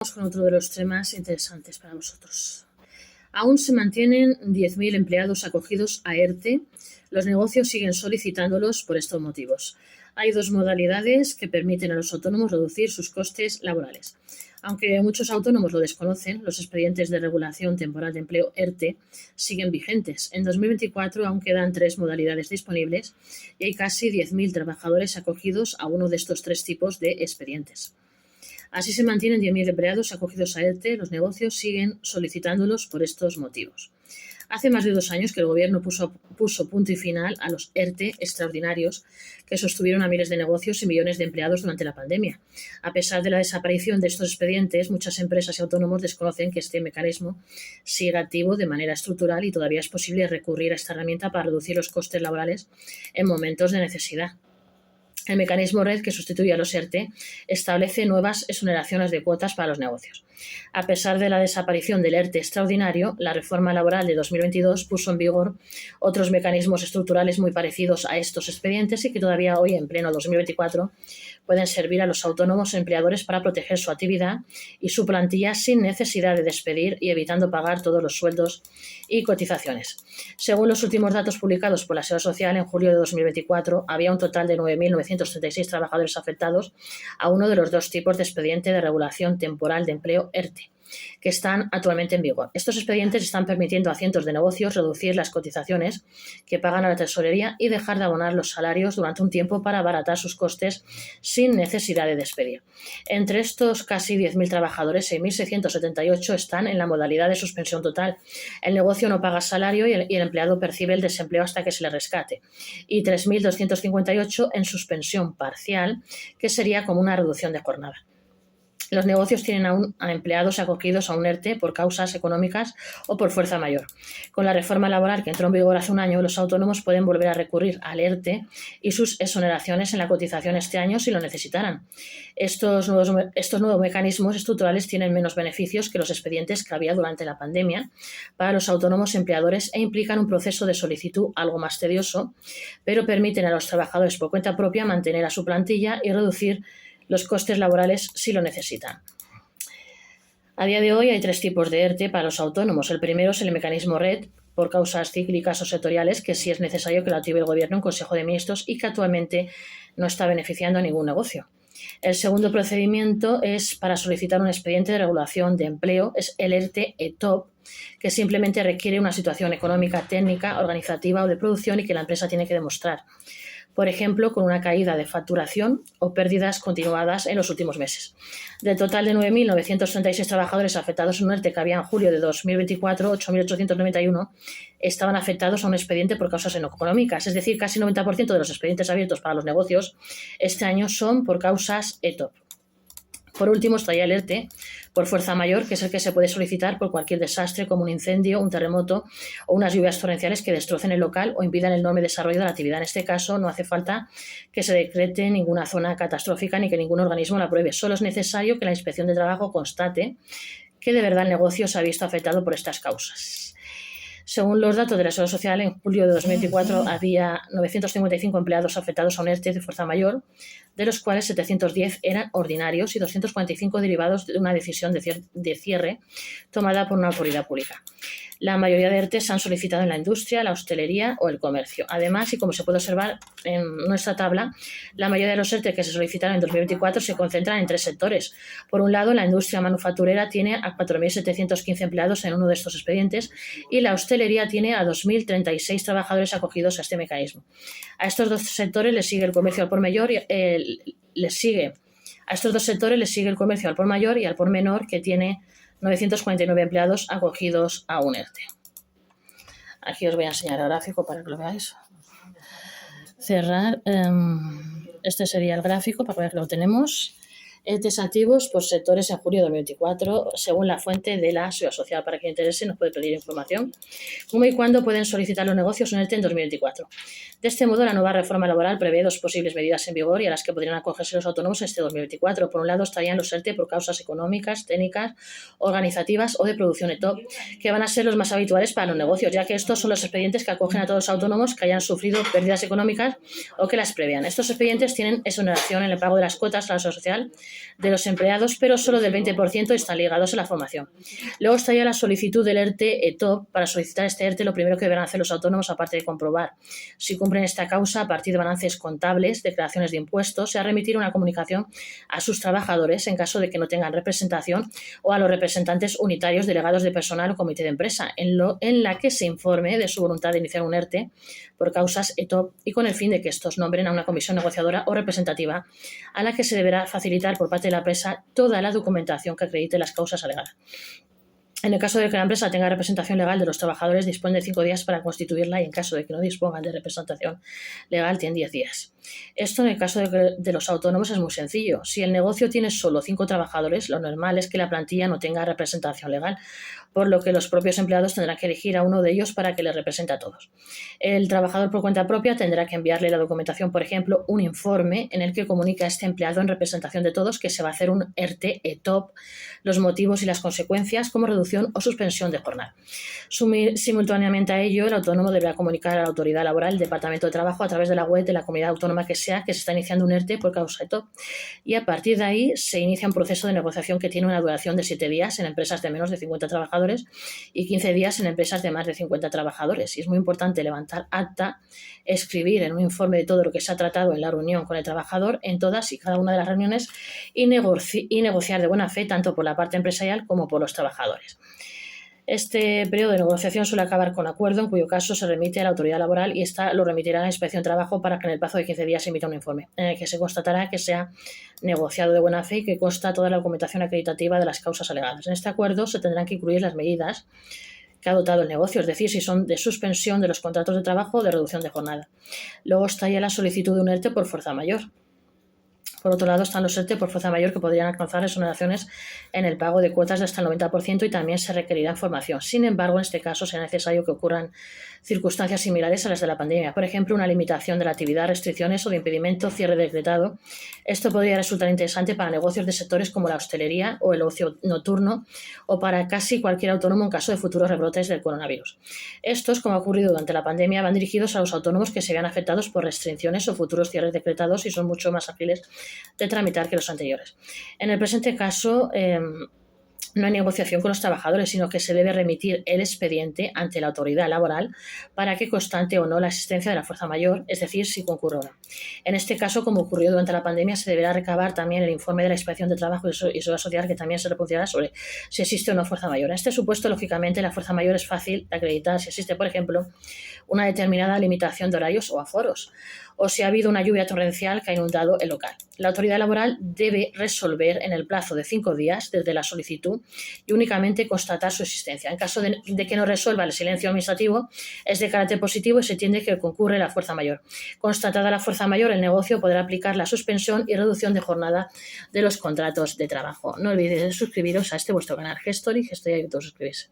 Vamos con otro de los temas interesantes para vosotros. Aún se mantienen 10.000 empleados acogidos a ERTE. Los negocios siguen solicitándolos por estos motivos. Hay dos modalidades que permiten a los autónomos reducir sus costes laborales. Aunque muchos autónomos lo desconocen, los expedientes de regulación temporal de empleo ERTE siguen vigentes. En 2024 aún quedan 3 modalidades disponibles y hay casi 10.000 trabajadores acogidos a uno de estos 3 tipos de expedientes. Así se mantienen 10.000 empleados acogidos a ERTE. Los negocios siguen solicitándolos por estos motivos. Hace más de 2 años que el Gobierno puso punto y final a los ERTE extraordinarios que sostuvieron a miles de negocios y millones de empleados durante la pandemia. A pesar de la desaparición de estos expedientes, muchas empresas y autónomos desconocen que este mecanismo sigue activo de manera estructural y todavía es posible recurrir a esta herramienta para reducir los costes laborales en momentos de necesidad. El mecanismo RED, que sustituye a los ERTE, establece nuevas exoneraciones de cuotas para los negocios. A pesar de la desaparición del ERTE extraordinario, la reforma laboral de 2022 puso en vigor otros mecanismos estructurales muy parecidos a estos expedientes y que todavía hoy, en pleno 2024, pueden servir a los autónomos empleadores para proteger su actividad y su plantilla sin necesidad de despedir y evitando pagar todos los sueldos y cotizaciones. Según los últimos datos publicados por la Seguridad Social, en julio de 2024 había un total de 9.936 trabajadores afectados a uno de los 2 tipos de expediente de regulación temporal de empleo ERTE, que están actualmente en vigor. Estos expedientes están permitiendo a cientos de negocios reducir las cotizaciones que pagan a la tesorería y dejar de abonar los salarios durante un tiempo para abaratar sus costes sin necesidad de despedir. Entre estos casi 10.000 trabajadores, 6.678 están en la modalidad de suspensión total. El negocio no paga salario y el empleado percibe el desempleo hasta que se le rescate. Y 3.258 en suspensión parcial, que sería como una reducción de jornada. Los negocios tienen aún a empleados acogidos a un ERTE por causas económicas o por fuerza mayor. Con la reforma laboral que entró en vigor hace un año, los autónomos pueden volver a recurrir al ERTE y sus exoneraciones en la cotización este año si lo necesitaran. Estos nuevos mecanismos estructurales tienen menos beneficios que los expedientes que había durante la pandemia para los autónomos empleadores e implican un proceso de solicitud algo más tedioso, pero permiten a los trabajadores por cuenta propia mantener a su plantilla y reducir los costes laborales si lo necesitan. A día de hoy hay 3 tipos de ERTE para los autónomos. El primero es el mecanismo RED, por causas cíclicas o sectoriales, que sí es necesario que lo active el Gobierno en Consejo de Ministros y que actualmente no está beneficiando a ningún negocio. El segundo procedimiento es para solicitar un expediente de regulación de empleo, es el ERTE ETOP, que simplemente requiere una situación económica, técnica, organizativa o de producción y que la empresa tiene que demostrar. Por ejemplo, con una caída de facturación o pérdidas continuadas en los últimos meses. Del total de 9.936 trabajadores afectados en un ERTE que había en julio de 2024, 8.891 estaban afectados a un expediente por causas económicas, es decir, casi 90% de los expedientes abiertos para los negocios este año son por causas ETOP. Por último, estaría el ERTE por fuerza mayor, que es el que se puede solicitar por cualquier desastre como un incendio, un terremoto o unas lluvias torrenciales que destrocen el local o impidan el enorme desarrollo de la actividad. En este caso, no hace falta que se decrete ninguna zona catastrófica ni que ningún organismo la apruebe. Solo es necesario que la Inspección de Trabajo constate que de verdad el negocio se ha visto afectado por estas causas. Según los datos de la Seguridad Social, en julio de 2024 había 955 empleados afectados a un ERTE de fuerza mayor, de los cuales 710 eran ordinarios y 245 derivados de una decisión de cierre tomada por una autoridad pública. La mayoría de ERTE se han solicitado en la industria, la hostelería o el comercio. Además, y como se puede observar en nuestra tabla, la mayoría de los ERTE que se solicitaron en 2024 se concentran en 3 sectores. Por un lado, la industria manufacturera tiene a 4.715 empleados en uno de estos expedientes y la hostelería tiene a 2.036 trabajadores acogidos a este mecanismo. A estos 2 sectores les sigue el comercio al por mayor A estos 2 sectores les sigue el comercio al por mayor y al por menor, que tiene 949 empleados acogidos a un ERTE. Aquí os voy a enseñar el gráfico para que lo veáis. Cerrar. Este sería el gráfico para ver que lo tenemos. ERTEs activos por sectores en julio de 2024, según la fuente de la Seguridad Social. Para quien interese, nos puede pedir información. ¿Cómo y cuándo pueden solicitar los negocios un ERTE en 2024? De este modo, la nueva reforma laboral prevé 2 posibles medidas en vigor y a las que podrían acogerse los autónomos en este 2024. Por un lado, estarían los ERTE por causas económicas, técnicas, organizativas o de producción ETOP, que van a ser los más habituales para los negocios, ya que estos son los expedientes que acogen a todos los autónomos que hayan sufrido pérdidas económicas o que las prevean. Estos expedientes tienen exoneración en el pago de las cuotas a la Seguridad Social de los empleados, pero solo del 20% están ligados a la formación. Luego está ya la solicitud del ERTE-ETOP. Para solicitar este ERTE, lo primero que deberán hacer los autónomos, aparte de comprobar si cumplen esta causa a partir de balances contables, declaraciones de impuestos, sea remitir una comunicación a sus trabajadores en caso de que no tengan representación, o a los representantes unitarios, delegados de personal o comité de empresa, en la que se informe de su voluntad de iniciar un ERTE por causas ETOP, y con el fin de que estos nombren a una comisión negociadora o representativa a la que se deberá facilitar por parte de la empresa toda la documentación que acredite las causas alegadas. En el caso de que la empresa tenga representación legal de los trabajadores, dispone de 5 días para constituirla, y en caso de que no dispongan de representación legal, tienen 10 días. Esto, en el caso de los autónomos, es muy sencillo. Si el negocio tiene solo 5 trabajadores, lo normal es que la plantilla no tenga representación legal, por lo que los propios empleados tendrán que elegir a uno de ellos para que les represente a todos. El trabajador por cuenta propia tendrá que enviarle la documentación, por ejemplo, un informe en el que comunica a este empleado en representación de todos que se va a hacer un ERTE-ETOP, los motivos y las consecuencias, como reducción o suspensión de jornada. Simultáneamente a ello, el autónomo deberá comunicar a la autoridad laboral, el Departamento de Trabajo, a través de la web de la comunidad autónoma que sea, que se está iniciando un ERTE por causa ETOP, y a partir de ahí se inicia un proceso de negociación que tiene una duración de 7 días en empresas de menos de 50 trabajadores y 15 días en empresas de más de 50 trabajadores. Y es muy importante levantar acta, escribir en un informe de todo lo que se ha tratado en la reunión con el trabajador, en todas y cada una de las reuniones, y negociar de buena fe tanto por la parte empresarial como por los trabajadores. Este periodo de negociación suele acabar con acuerdo, en cuyo caso se remite a la autoridad laboral, y esta lo remitirá a la Inspección de Trabajo para que en el plazo de 15 días se emita un informe en el que se constatará que se ha negociado de buena fe y que consta toda la documentación acreditativa de las causas alegadas. En este acuerdo se tendrán que incluir las medidas que ha adoptado el negocio, es decir, si son de suspensión de los contratos de trabajo o de reducción de jornada. Luego está ya la solicitud de un ERTE por fuerza mayor. Por otro lado, están los ERTE por fuerza mayor, que podrían alcanzar exoneraciones en el pago de cuotas de hasta el 90%, y también se requerirá información. Sin embargo, en este caso será necesario que ocurran circunstancias similares a las de la pandemia. Por ejemplo, una limitación de la actividad, restricciones o de impedimento, cierre decretado. Esto podría resultar interesante para negocios de sectores como la hostelería o el ocio nocturno, o para casi cualquier autónomo en caso de futuros rebrotes del coronavirus. Estos, como ha ocurrido durante la pandemia, van dirigidos a los autónomos que se vean afectados por restricciones o futuros cierres decretados, y son mucho más ágiles de tramitar que los anteriores. En el presente caso, no hay negociación con los trabajadores, sino que se debe remitir el expediente ante la autoridad laboral para que constante o no la existencia de la fuerza mayor, es decir, si concurre o no. En este caso, como ocurrió durante la pandemia, se deberá recabar también el informe de la Inspección de Trabajo y Seguridad Social, que también se reproducirá sobre si existe o no fuerza mayor. En este supuesto, lógicamente, la fuerza mayor es fácil de acreditar si existe, por ejemplo, una determinada limitación de horarios o aforos, o si ha habido una lluvia torrencial que ha inundado el local. La autoridad laboral debe resolver en el plazo de 5 días desde la solicitud y únicamente constatar su existencia. En caso de que no resuelva, el silencio administrativo es de carácter positivo y se entiende que concurre la fuerza mayor. Constatada la fuerza mayor, el negocio podrá aplicar la suspensión y reducción de jornada de los contratos de trabajo. No olvidéis suscribiros a este vuestro canal Gestory y autosuscribirse.